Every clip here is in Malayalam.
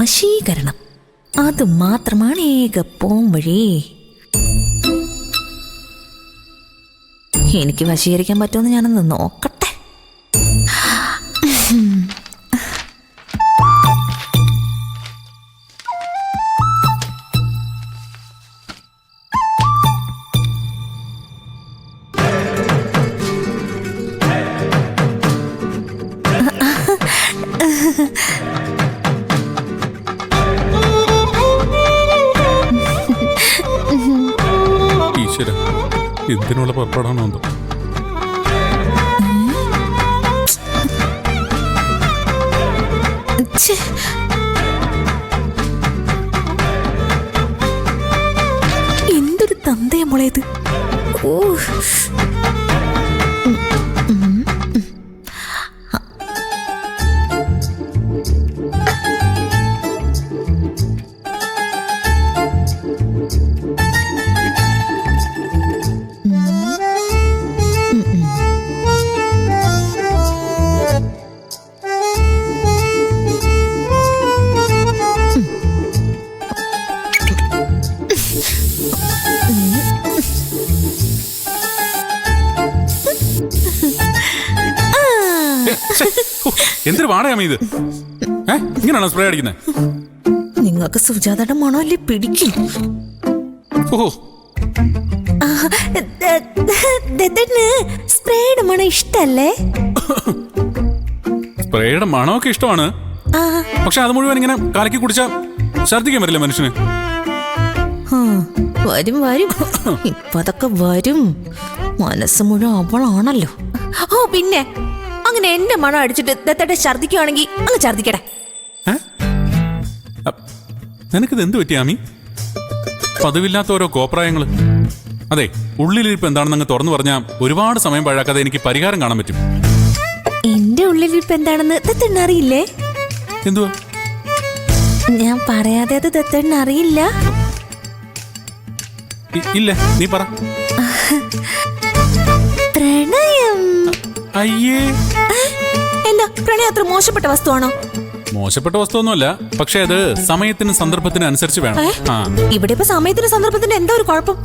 വശീകരണം. അത് മാത്രമാണ് ഏക പോംവഴി. എനിക്ക് വശീകരിക്കാൻ പറ്റുമെന്ന് ഞാനൊന്ന് നോക്കട്ടെ. എന്തിനുള്ള പുറപ്പാടാണോ എന്തോ. എന്തൊരു തന്തയാ മോളെ ഇത്. ഓ എന്തൊരു വാടകയാമി ഇത്? ഇങ്ങനെയാണോ സ്പ്രേ അടിക്കുന്നത്? നിങ്ങൾക്ക് സുജാതയുടെ മണമല്ലേ പിടിക്കും. സ്പ്രേയുടെ മണം ഇഷ്ടല്ലേ? സ്പ്രേയുടെ മണമൊക്കെ ഇഷ്ടമാണ്, പക്ഷെ അത് മുഴുവൻ ഇങ്ങനെ കലക്കി കുടിച്ചാ ഛർദ്ദിക്കാൻ പറ്റില്ല മനുഷ്യന്. വരും വരും, ഇപ്പൊ അതൊക്കെ വരും. മനസ്സ് മുഴുവൻ അവളാണല്ലോ. ഓ പിന്നെ അങ്ങനെ എന്റെ മണം അടിച്ചിട്ട് ദത്തട്ടെ ഛർദ്ദിക്കുവാണെങ്കിൽ അങ്ങ് ഛർദ്ദിക്കട്ടെ. നിനക്കിത് എന്ത് പറ്റിയാമി? പതിവില്ലാത്ത ഓരോ കോപ്രായങ്ങള്. അതെ, ഉള്ളിലിരിപ്പ് എന്താണെന്ന് തുറന്നു പറഞ്ഞാൽ ഒരുപാട് സമയം പഴക്കാതെ എനിക്ക് പരിഹാരം കാണാൻ പറ്റും. എന്റെ ഉള്ളിലിരിപ്പ് എന്താണെന്ന് ദത്തണ്ണ അറിയില്ലേ? എന്തുവാ? ഞാൻ പറയാതെ അത് ദത്തണ്ണ അറിയില്ല. ഇല്ല, നീ പറ. പ്രണയം. അയ്യേ, എന്താ പ്രണയം അത്ര മോശപ്പെട്ട വസ്തുവാണോ? മോശപ്പെട്ട വസ്തുവൊന്നുമല്ല, പക്ഷെ അത് സമയത്തിനും സന്ദർഭത്തിനും അനുസരിച്ച് വേണം. ഇവിടെ ഇപ്പൊ സമയത്തിന് സന്ദർഭത്തിന് എന്താ ഒരു കുഴപ്പം?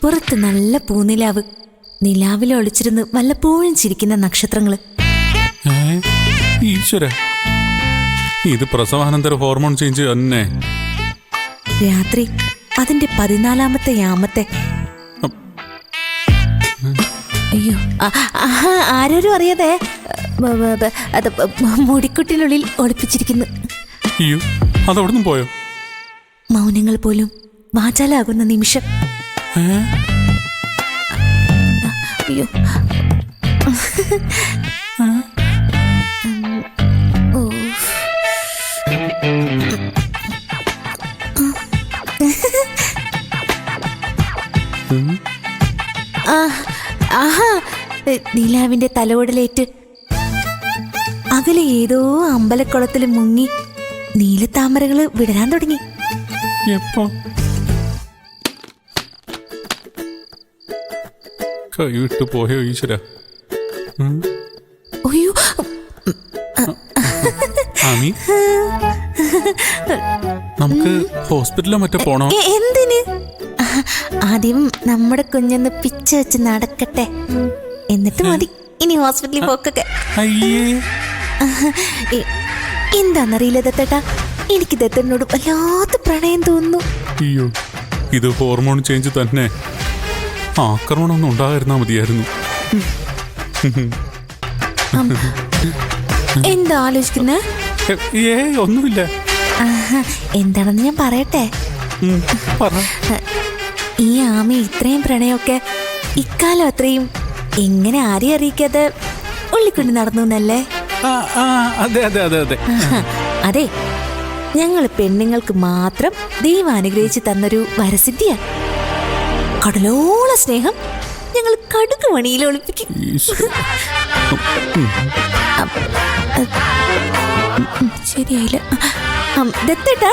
പുറത്ത് നല്ല പൂനിലാവ്, നിലാവിൽ ഒളിച്ചിരുന്ന് വല്ലപ്പോഴും ചിരിക്കുന്ന നക്ഷത്രങ്ങള്. ഈശ്വര, ഇത് പ്രസവാനന്തര ഹോർമോൺ ചേഞ്ച് തന്നെ. രാത്രി അതിന്റെ 14ാമത്തെ യാമത്തെ. അയ്യോ, ആരോരും അറിയാതെ അത് മുടിക്കുട്ടിനുള്ളിൽ ഒളിപ്പിച്ചിരിക്കുന്നു. അയ്യോ, അതവിടുന്ന് പോയോ? മൗനങ്ങൾ പോലും വാചാലാകുന്ന നിമിഷം. അയ്യോ, നിലാവിന്റെ തലോടലേറ്റ് അകലെ ഏതോ അമ്പലക്കുളത്തിൽ മുങ്ങി നീലത്താമരകള് വിടരാൻ തുടങ്ങി. എപ്പോ? കൈവിട്ടു പോയോ ഈശ്വര? അയ്യോ, നമുക്ക് ഹോസ്പിറ്റലിലോ മറ്റോ പോണോ? എന്തിന്? ആദ്യം നമ്മുടെ കുഞ്ഞൊന്ന് പിച്ച വെച്ച് നടക്കട്ടെ, എന്നിട്ട് മതി ഇനി ഹോസ്പിറ്റലിൽ പോക്കൊക്കെ. എന്താന്നറിയില്ല ദത്തേട്ടാ, എനിക്ക് ദത്തനോട് വല്ലാത്ത പ്രണയം തോന്നുന്നു. അയ്യോ, ഇത് ഹോർമോൺ ചേഞ്ച് തന്നെ. ആക്രമണമൊന്നും ഉണ്ടായിരുന്നാ മതിയായിരുന്നു. എന്താ ആലോചിക്കുന്നേ? ഒന്നുമില്ല. എന്താണെന്ന് ഞാൻ പറയട്ടെ. ഈ ആമി ഇത്രയും പ്രണയമൊക്കെ ഇക്കാലം അത്രയും എങ്ങനെ ആരെയും അറിയിക്കാതെ ഉള്ളിക്കൊണ്ട് നടന്നു എന്നല്ലേ? അതെ, ഞങ്ങൾ പെണ്ണുങ്ങൾക്ക് മാത്രം ദൈവം അനുഗ്രഹിച്ച് തന്നൊരു വരസിദ്ധിയാ. കടലോള സ്നേഹം ഞങ്ങൾ കടുക് മണിയിൽ ഒളിപ്പിക്കും. ശരിയായില്ല. ദത്തേട്ടാ